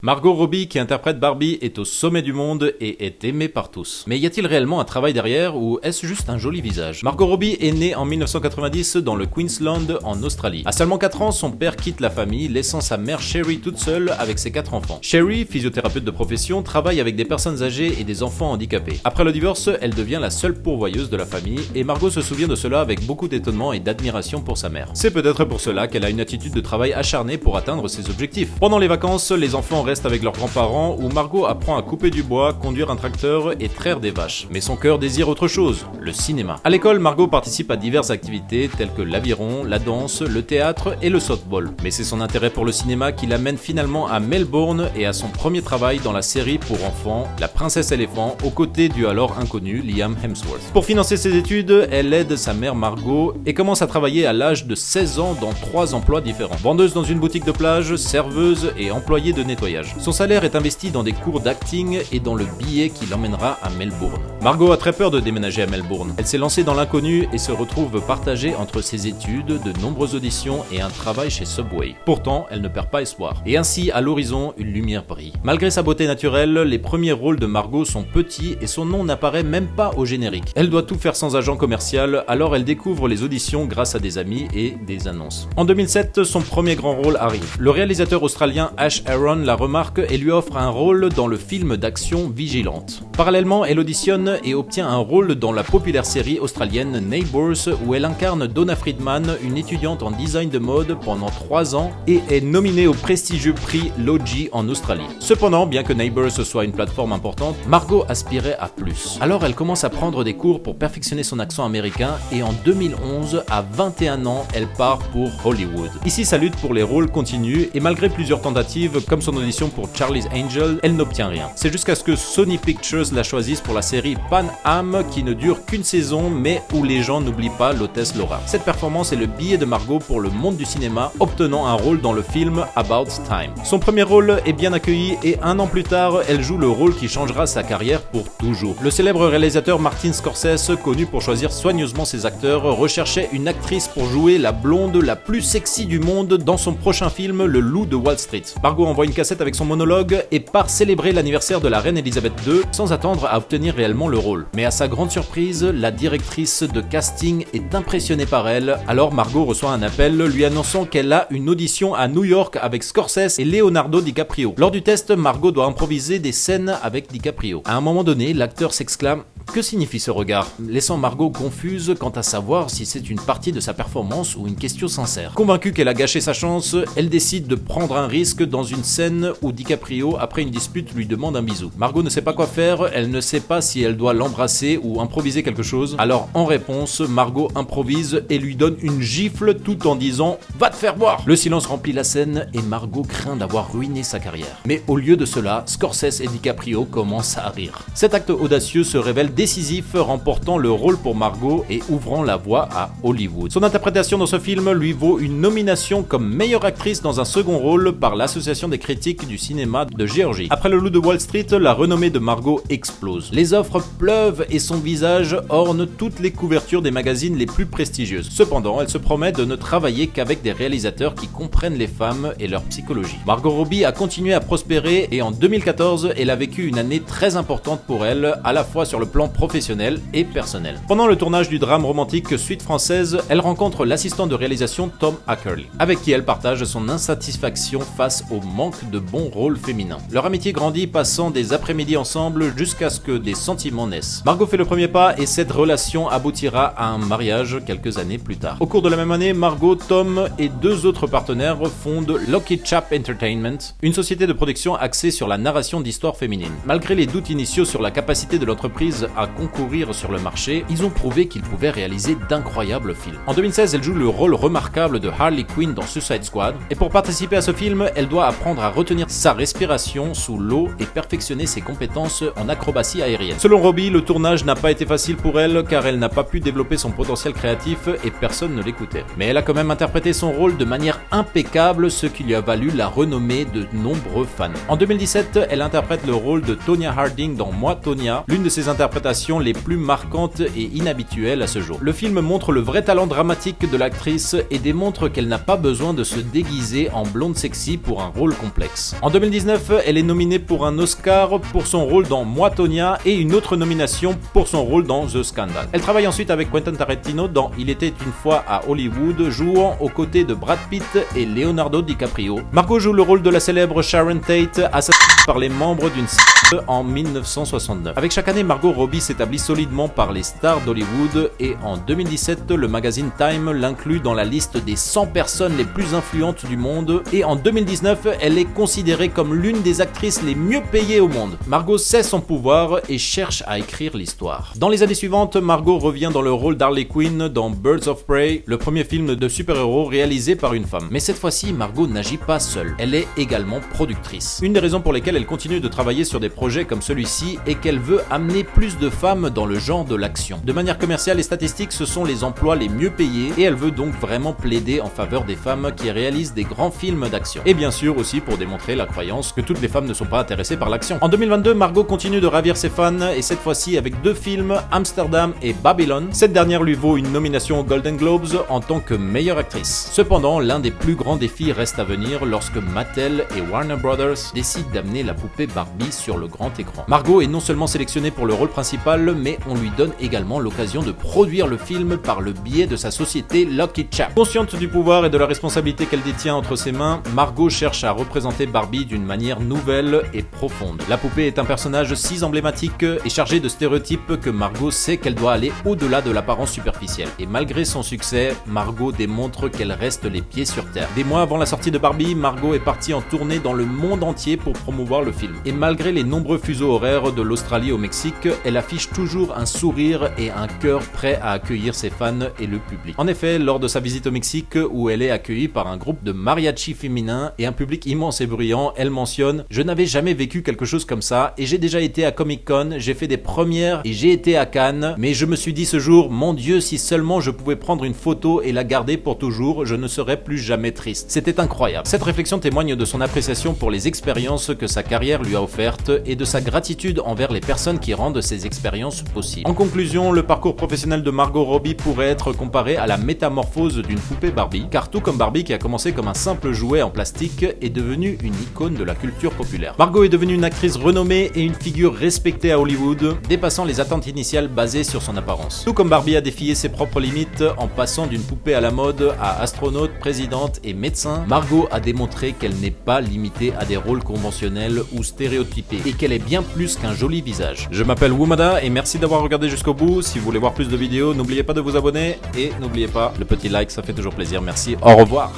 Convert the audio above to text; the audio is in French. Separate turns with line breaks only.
Margot Robbie, qui interprète Barbie, est au sommet du monde et est aimée par tous. Mais y a-t-il réellement un travail derrière ou est-ce juste un joli visage? Margot Robbie est née en 1990 dans le Queensland en Australie. À seulement 4 ans, son père quitte la famille, laissant sa mère Sherry toute seule avec ses 4 enfants. Sherry, physiothérapeute de profession, travaille avec des personnes âgées et des enfants handicapés. Après le divorce, elle devient la seule pourvoyeuse de la famille et Margot se souvient de cela avec beaucoup d'étonnement et d'admiration pour sa mère. C'est peut-être pour cela qu'elle a une attitude de travail acharnée pour atteindre ses objectifs. Pendant les vacances, les enfants restent avec leurs grands-parents où Margot apprend à couper du bois, conduire un tracteur et traire des vaches. Mais son cœur désire autre chose, le cinéma. À l'école, Margot participe à diverses activités telles que l'aviron, la danse, le théâtre et le softball. Mais c'est son intérêt pour le cinéma qui l'amène finalement à Melbourne et à son premier travail dans la série pour enfants, La Princesse Éléphant, aux côtés du alors inconnu Liam Hemsworth. Pour financer ses études, elle aide sa mère Margot et commence à travailler à l'âge de 16 ans dans 3 emplois différents. Vendeuse dans une boutique de plage, serveuse et employée de nettoyage. Son salaire est investi dans des cours d'acting et dans le billet qui l'emmènera à Melbourne. Margot a très peur de déménager à Melbourne. Elle s'est lancée dans l'inconnu et se retrouve partagée entre ses études, de nombreuses auditions et un travail chez Subway. Pourtant, elle ne perd pas espoir. Et ainsi, à l'horizon, une lumière brille. Malgré sa beauté naturelle, les premiers rôles de Margot sont petits et son nom n'apparaît même pas au générique. Elle doit tout faire sans agent commercial, alors elle découvre les auditions grâce à des amis et des annonces. En 2007, son premier grand rôle arrive. Le réalisateur australien Ash Aaron la remarque et lui offre un rôle dans le film d'action Vigilante. Parallèlement, elle auditionne et obtient un rôle dans la populaire série australienne Neighbours où elle incarne Donna Friedman, une étudiante en design de mode pendant 3 ans et est nominée au prestigieux prix Logie en Australie. Cependant, bien que Neighbours soit une plateforme importante, Margot aspirait à plus. Alors elle commence à prendre des cours pour perfectionner son accent américain et en 2011, à 21 ans, elle part pour Hollywood. Ici, sa lutte pour les rôles continue et malgré plusieurs tentatives comme son audition pour Charlie's Angel, elle n'obtient rien. C'est jusqu'à ce que Sony Pictures la choisisse pour la série Pan Am qui ne dure qu'une saison mais où les gens n'oublient pas l'hôtesse Laura. Cette performance est le billet de Margot pour le monde du cinéma, obtenant un rôle dans le film About Time. Son premier rôle est bien accueilli et 1 an plus tard, elle joue le rôle qui changera sa carrière pour toujours. Le célèbre réalisateur Martin Scorsese, connu pour choisir soigneusement ses acteurs, recherchait une actrice pour jouer la blonde la plus sexy du monde dans son prochain film Le Loup de Wall Street. Margot envoie une cassette avec son monologue et part célébrer l'anniversaire de la reine Elisabeth II sans attendre à obtenir réellement le rôle. Mais à sa grande surprise, la directrice de casting est impressionnée par elle, alors Margot reçoit un appel lui annonçant qu'elle a une audition à New York avec Scorsese et Leonardo DiCaprio. Lors du test, Margot doit improviser des scènes avec DiCaprio. À un moment donné, l'acteur s'exclame « Que signifie ce regard ?» laissant Margot confuse quant à savoir si c'est une partie de sa performance ou une question sincère. Convaincue qu'elle a gâché sa chance, elle décide de prendre un risque dans une scène où DiCaprio, après une dispute, lui demande un bisou. Margot ne sait pas quoi faire, elle ne sait pas si elle doit l'embrasser ou improviser quelque chose. Alors en réponse, Margot improvise et lui donne une gifle tout en disant « Va te faire boire !» Le silence remplit la scène et Margot craint d'avoir ruiné sa carrière. Mais au lieu de cela, Scorsese et DiCaprio commencent à rire. Cet acte audacieux se révèle décisif, remportant le rôle pour Margot et ouvrant la voie à Hollywood. Son interprétation dans ce film lui vaut une nomination comme meilleure actrice dans un second rôle par l'Association des critiques du cinéma de Géorgie. Après Le Loup de Wall Street, la renommée de Margot explose. Les offres pleuvent et son visage orne toutes les couvertures des magazines les plus prestigieuses. Cependant, elle se promet de ne travailler qu'avec des réalisateurs qui comprennent les femmes et leur psychologie. Margot Robbie a continué à prospérer et en 2014, elle a vécu une année très importante pour elle, à la fois sur le plan professionnel et personnel. Pendant le tournage du drame romantique Suite française, elle rencontre l'assistant de réalisation Tom Ackerley, avec qui elle partage son insatisfaction face au manque de bons rôles féminins. Leur amitié grandit, passant des après-midi ensemble jusqu'à ce que des sentiments naissent. Margot fait le premier pas et cette relation aboutira à un mariage quelques années plus tard. Au cours de la même année, Margot, Tom et 2 autres partenaires fondent Lucky Chap Entertainment, une société de production axée sur la narration d'histoires féminines. Malgré les doutes initiaux sur la capacité de l'entreprise à concourir sur le marché, ils ont prouvé qu'ils pouvaient réaliser d'incroyables films. En 2016, elle joue le rôle remarquable de Harley Quinn dans Suicide Squad, et pour participer à ce film, elle doit apprendre à retenir sa respiration sous l'eau et perfectionner ses compétences en acrobatie aérienne. Selon Selon Robbie, le tournage n'a pas été facile pour elle car elle n'a pas pu développer son potentiel créatif et personne ne l'écoutait. Mais elle a quand même interprété son rôle de manière impeccable, ce qui lui a valu la renommée de nombreux fans. En 2017, elle interprète le rôle de Tonya Harding dans Moi, Tonya, l'une de ses interprétations les plus marquantes et inhabituelles à ce jour. Le film montre le vrai talent dramatique de l'actrice et démontre qu'elle n'a pas besoin de se déguiser en blonde sexy pour un rôle complexe. En 2019, elle est nominée pour un Oscar pour son rôle dans Moi, Tonya et une autre nomination pour son rôle dans The Scandal. Elle travaille ensuite avec Quentin Tarantino dans Il était une fois à Hollywood, jouant aux côtés de Brad Pitt et Leonardo DiCaprio. Margot joue le rôle de la célèbre Sharon Tate, assassinée par les membres d'une secte en 1969. Avec chaque année, Margot Robbie s'établit solidement par les stars d'Hollywood et en 2017, le magazine Time l'inclut dans la liste des 100 personnes les plus influentes du monde et en 2019, elle est considérée comme l'une des actrices les mieux payées au monde. Margot sait son pouvoir et cherche à écrire l'histoire. Dans les années suivantes, Margot revient dans le rôle d'Harley Quinn dans Birds of Prey, le premier film de super-héros réalisé par une femme. Mais cette fois-ci, Margot n'agit pas seule. Elle est également productrice. Une des raisons pour lesquelles elle continue de travailler sur des projets comme celui-ci est qu'elle veut amener plus de femmes dans le genre de l'action. De manière commerciale et statistique, ce sont les emplois les mieux payés et elle veut donc vraiment plaider en faveur des femmes qui réalisent des grands films d'action. Et bien sûr aussi pour démontrer la croyance que toutes les femmes ne sont pas intéressées par l'action. En 2022, Margot continue de ravir ses fans et cette fois-ci avec deux films, Amsterdam et Babylon. Cette dernière lui vaut une nomination aux Golden Globes en tant que meilleure actrice. Cependant, l'un des plus grands défis reste à venir lorsque Mattel et Warner Brothers décident d'amener la poupée Barbie sur le grand écran. Margot est non seulement sélectionnée pour le rôle principal, mais on lui donne également l'occasion de produire le film par le biais de sa société Lucky Chap. Consciente du pouvoir et de la responsabilité qu'elle détient entre ses mains, Margot cherche à représenter Barbie d'une manière nouvelle et profonde. La poupée est un personnage si emblématique et chargé de stéréotypes que Margot sait qu'elle doit aller au-delà de l'apparence superficielle. Et malgré son succès, Margot démontre qu'elle reste les pieds sur terre. Des mois avant la sortie de Barbie, Margot est partie en tournée dans le monde entier pour promouvoir le film. Et malgré les nombreux fuseaux horaires de l'Australie au Mexique, elle affiche toujours un sourire et un cœur prêt à accueillir ses fans et le public. En effet, lors de sa visite au Mexique, où elle est accueillie par un groupe de mariachi féminins et un public immense et bruyant, elle mentionne « Je n'avais jamais vécu quelque chose comme ça et j'ai déjà été à Comic-Con, j'ai fait des premières et j'ai été à Cannes, mais je me suis dit ce jour, mon Dieu, si seulement je pouvais prendre une photo et la garder pour toujours, je ne serais plus jamais triste. » C'était incroyable. Cette réflexion témoigne de son appréciation pour les expériences que sa carrière lui a offertes et de sa gratitude envers les personnes qui rendent ces expériences possibles. En conclusion, le parcours professionnel de Margot Robbie pourrait être comparé à la métamorphose d'une poupée Barbie, car tout comme Barbie qui a commencé comme un simple jouet en plastique, est devenue une icône de la culture populaire. Margot est devenue une actrice renommée et une figure respectée à Hollywood, dépassant les attentes initiales basées sur son apparence. Tout comme Barbie a défié ses propres limites en passant d'une poupée à la mode à astronaute, présidente et médecin, Margot a démontré qu'elle n'est pas limitée à des rôles conventionnels ou stéréotypés et qu'elle est bien plus qu'un joli visage. Je m'appelle Woumada et merci d'avoir regardé jusqu'au bout. Si vous voulez voir plus de vidéos, n'oubliez pas de vous abonner et n'oubliez pas le petit like, ça fait toujours plaisir. Merci, au revoir.